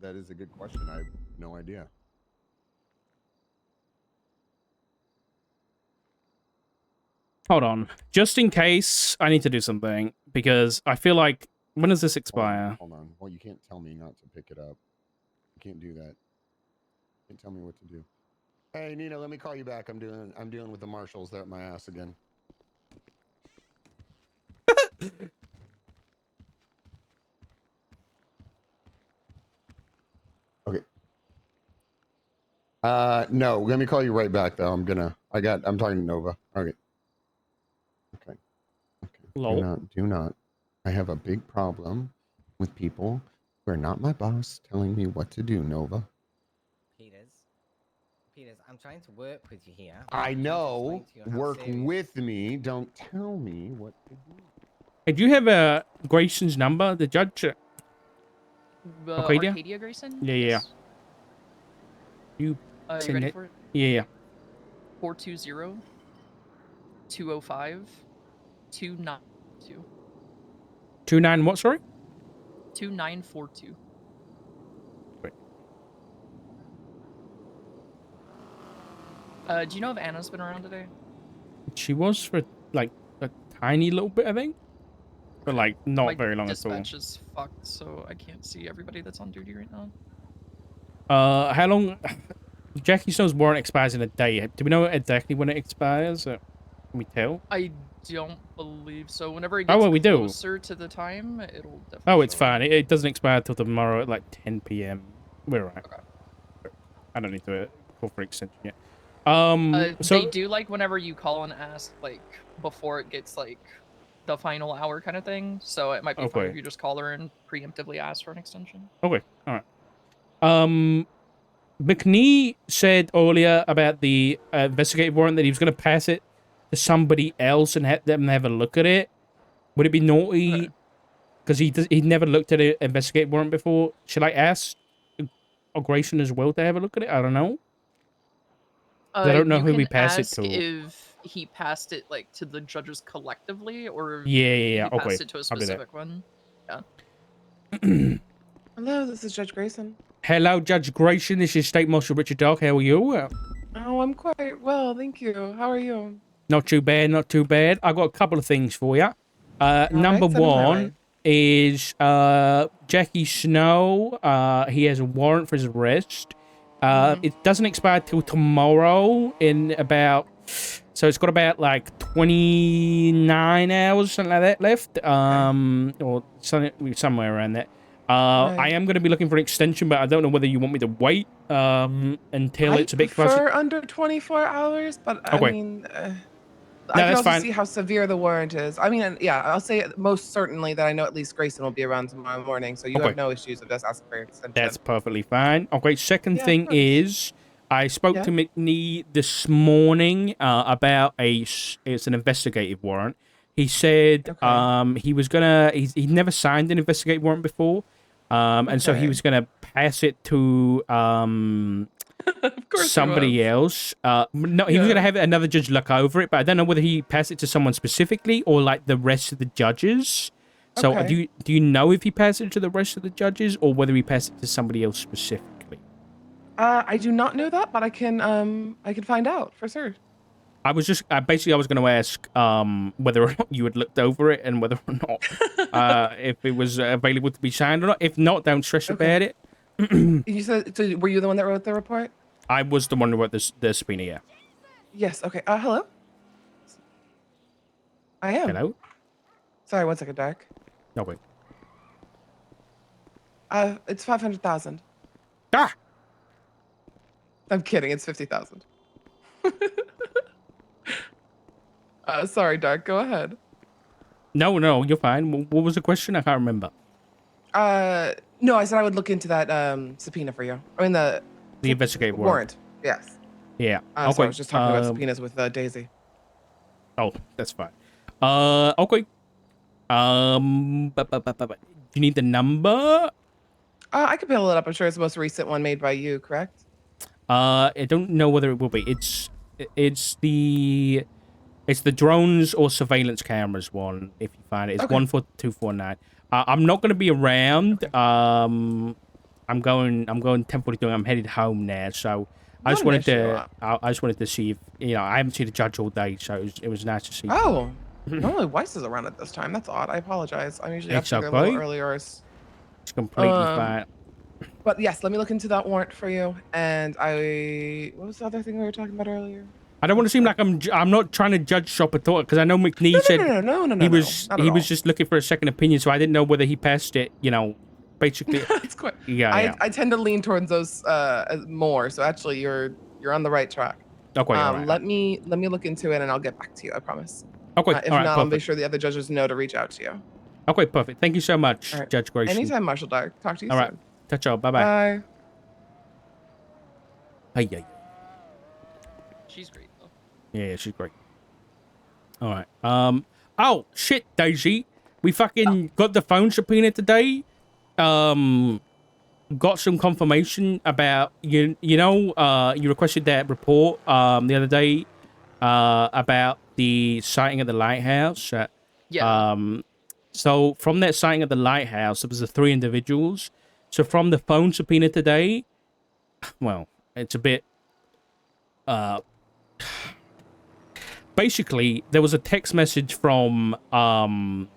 That is a good question. I have no idea. Hold on. Just in case, I need to do something because I feel like when does this expire? Hold on. Well, you can't tell me not to pick it up. You can't do that. You can't tell me what to do. Hey, Nina, let me call you back. I'm dealing with the marshals. They're at my ass again. Okay. No, let me call you right back though. I'm talking to Nova. Okay. Okay. Lol. Do not. I have a big problem with people who are not my boss telling me what to do, Nova. Peters, I'm trying to work with you here. I know. Work serious... with me. Don't tell me what to do. Hey, do you have Grayson's number, the judge? Arcadia? Arcadia Grayson? Yeah. Yes. You you ready for it? Yeah. 420 205 2942. 29 what, sorry? 2942. Wait. Do you know if Anna's been around today? She was for like a tiny little bit, I think. But like not very long at all. My dispatch is fucked, so I can't see everybody that's on duty right now. How long? Jackie Snow's warrant expires in a day. Do we know exactly when it expires? Can we tell? I don't believe so. Whenever it gets well, we do. closer to the time, it'll definitely. Oh, it's show fine. up. It doesn't expire till tomorrow at like 10 p.m. We're all right. Okay. I don't need to call for extension yet. So they do like whenever you call and ask like before it gets like the final hour kind of thing. So it might be fine if you just call her and preemptively ask for an extension. Okay, all right. McNee said earlier about the investigative warrant that he was going to pass it to somebody else and have them have a look at it. Would it be naughty? Because he'd never looked at an investigative warrant before. Should I ask Grayson as well to have a look at it? I don't know. I don't know who we pass it to. If he passed it like to the judges collectively, or yeah. he passed it to a specific one. Yeah. Hello, this is Judge Grayson. Hello, Judge Grayson. This is State Marshal Richard Dark. How are you? Oh, I'm quite well, thank you. How are you? Not too bad, not too bad. I got a couple of things for you. Number one is Jackie Snow. He has a warrant for his arrest. It doesn't expire till tomorrow in about... So it's got about like 29 hours, something like that left. Or somewhere around that. I am going to be looking for an extension, but I don't know whether you want me to wait until it's a bit closer. I prefer under 24 hours, but I mean... I can also see how severe the warrant is. I mean, yeah, I'll say most certainly that I know at least Grayson will be around tomorrow morning, so you have no issues of just asking for an extension. That's perfectly fine. Okay, second thing is, I spoke to McNee this morning about it's an investigative warrant. He said he was gonna, he'd never signed an investigative warrant before, and so he was gonna pass it to somebody else. No, he was gonna have another judge look over it, but I don't know whether he passed it to someone specifically or like the rest of the judges. So do you know if he passed it to the rest of the judges or whether he passed it to somebody else specifically? I do not know that, but I can find out for sure. I was just basically I was going to ask whether or not you had looked over it and whether or not if it was available to be signed or not. If not, don't stress about it. You said, so were you the one that wrote the report? I was the one who wrote the subpoena, yeah. Yes, okay. Hello? I am. Hello? Sorry, 1 second, Dark. No, wait. It's 500,000. Ah! I'm kidding, it's 50,000. Sorry, Dark, go ahead. No, you're fine. What was the question? I can't remember. No, I said I would look into that subpoena for you. I mean the investigative warrant. Yes. Yeah. So I was just talking about subpoenas with Daisy. Oh, that's fine. Okay. Do you need the number? I could pull it up. I'm sure it's the most recent one made by you, correct? I don't know whether it will be. It's the drones or surveillance cameras one. If you find it, it's 14249. I'm not going to be around. Okay. I'm going 10:42. I'm headed home now. So I just wanted to see if I haven't seen the judge all day, so it was nice to see. Oh, normally Weiss is around at this time. That's odd. I apologize. I'm usually up here a little earlier. It's completely fine. But yes, let me look into that warrant for you. And what was the other thing we were talking about earlier? I don't want to seem like I'm not trying to judge shop at all, because I know McNee said he was just looking for a second opinion, so I didn't know whether he passed it. Basically. It's quite. Yeah. I tend to lean towards those more. So actually, you're on the right track. Okay. Right. Let me look into it, and I'll get back to you. I promise. Okay. If not, I'll make sure the other judges know to reach out to you. Okay. Perfect. Thank you so much, Judge Grayson. Anytime, Marshal Dark. Talk to you soon. All right. Ciao. Bye. Bye. Hey. She's great though. Yeah, she's great. All right. Oh shit, Daisy. We fucking got the phone subpoena today. Got some confirmation about you requested that report the other day about the sighting at the lighthouse. Yeah. So from that sighting at the lighthouse, there was the 3 individuals. So from the phone subpoena today, well, it's a bit basically there was a text message from Norman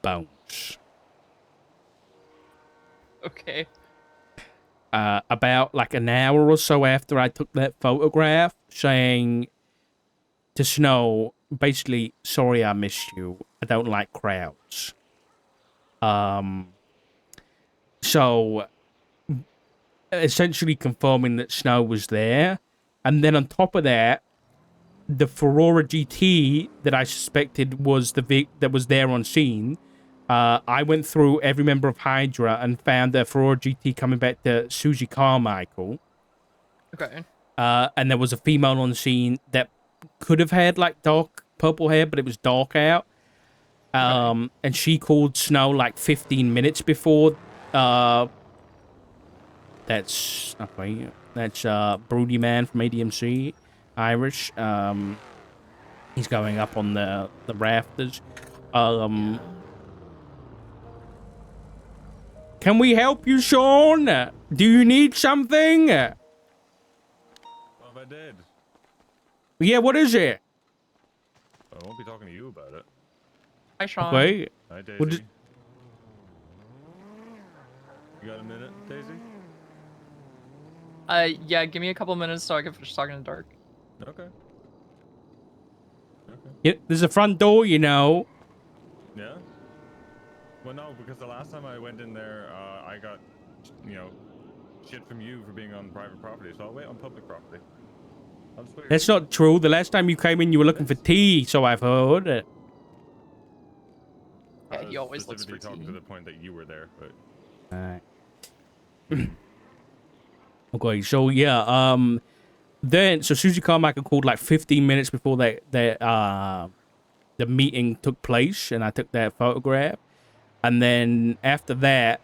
Bones. Okay. About like an hour or so after I took that photograph, saying to Snow, basically, sorry I missed you. I don't like crowds. So essentially confirming that Snow was there. And then on top of that, the Ferrari GT that I suspected was that was there on scene. I went through every member of Hydra and found the Ferrari GT coming back to Susie Carmichael. Okay. And there was a female on scene that could have had like dark purple hair, but it was dark out. And she called Snow like 15 minutes before. That's okay. That's Broody Man from ADMC, Irish. He's going up on the rafters. Can we help you, Sean? Do you need something? What if I did? Yeah, what is it? I won't be talking to you about it. Hi, Sean. Okay. Hi, Daisy. You got a minute, Daisy? Yeah, give me a couple minutes so I can finish talking to Dark. Okay. Yeah, there's a front door, you know. Yeah? Well, no, because the last time I went in there, I got, shit from you for being on private property, so I'll wait on public property. That's not true. The last time you came in, you were looking for tea, so I've heard. Yeah, he always looks for talking tea. to the point that you were there, but... Alright. Okay, so yeah, so Susie Carmichael called like 15 minutes before the meeting took place, and I took that photograph. And then after that,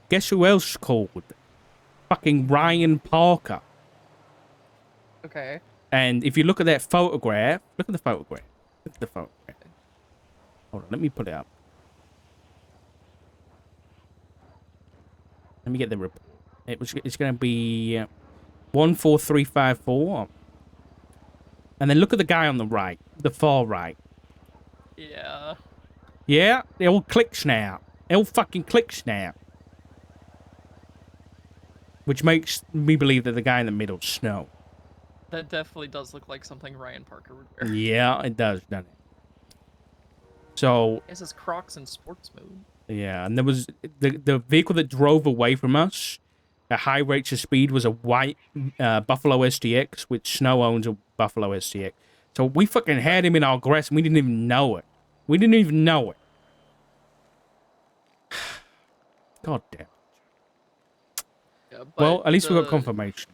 guess who else called? Fucking Ryan Parker. Okay. And if you look at that photograph, look at the photograph. Hold on, let me put it up. Let me get the report. It's going to be 14354. And then look at the guy on the right, the far right. Yeah. Yeah, they all clicks now. They all fucking clicks now. Which makes me believe that the guy in the middle is Snow. That definitely does look like something Ryan Parker would wear. Yeah, it does, doesn't it? So... This is Crocs in sports mode. Yeah, and there was... The vehicle that drove away from us at high rates of speed was a white Buffalo STX, which Snow owns a Buffalo STX. So we fucking had him in our grasp and we didn't even know it. God damn. Yeah, well, at least we got confirmation.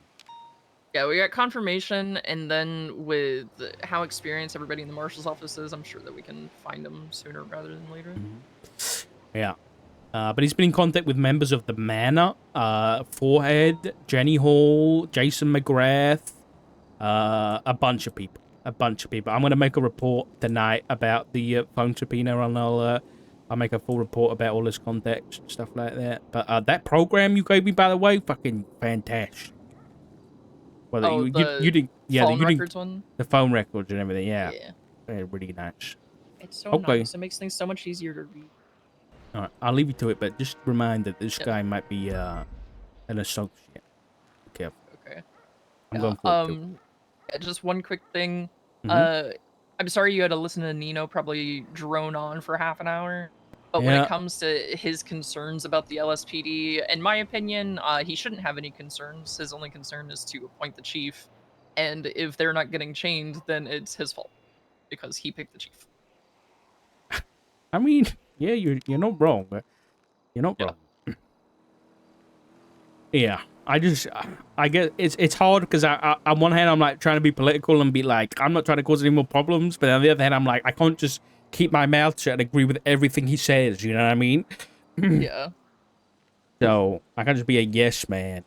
Yeah, we got confirmation, and then with how experienced everybody in the marshal's office is, I'm sure that we can find them sooner rather than later. Mm-hmm. Yeah. But he's been in contact with members of the Manor, Forehead, Jenny Hall, Jason McGrath, a bunch of people. a bunch of people. I'm going to make a report tonight about the phone subpoena, and I'll make a full report about all this context and stuff like that. But that program you gave me, by the way, fucking fantastic. Well, you didn't, phone records one? The phone records and everything, yeah. Really nice. It's so nice. It makes things so much easier to read. All right, I'll leave you to it, but just remind that this guy might be an associate. Okay. I'm going for it too. Just one quick thing. I'm sorry you had to listen to Nino probably drone on for half an hour. But when it comes to his concerns about the LSPD, in my opinion, he shouldn't have any concerns. His only concern is to appoint the chief. And if they're not getting chained, then it's his fault. Because he picked the chief. I mean, yeah, you're not wrong, but you're not wrong. Yeah, I get it's hard because on one hand I'm like trying to be political and be like I'm not trying to cause any more problems, but on the other hand I'm like I can't just keep my mouth shut and agree with everything he says. You know what I mean? Yeah. So I can't just be a yes man.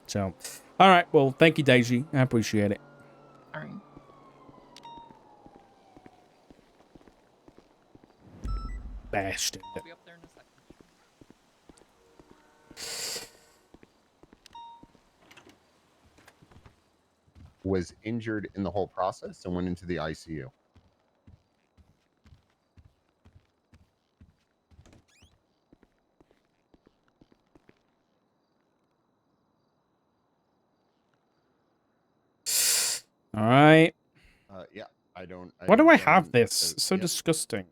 So, all right. Well, thank you, Daisy. I appreciate it. All right. Bastard. I'll be up there in a second. Was injured in the whole process and went into the ICU. All right. Yeah, I don't. Why do I have this? It's so disgusting.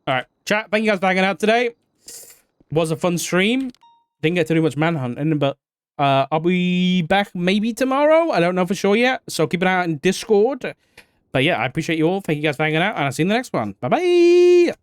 All right, chat. Thank you guys for hanging out today. Was a fun stream. Didn't get to do much manhunting, but I'll be back maybe tomorrow. I don't know for sure yet. So keep an eye out in Discord. But yeah, I appreciate you all. Thank you guys for hanging out, and I'll see you in the next one. Bye bye.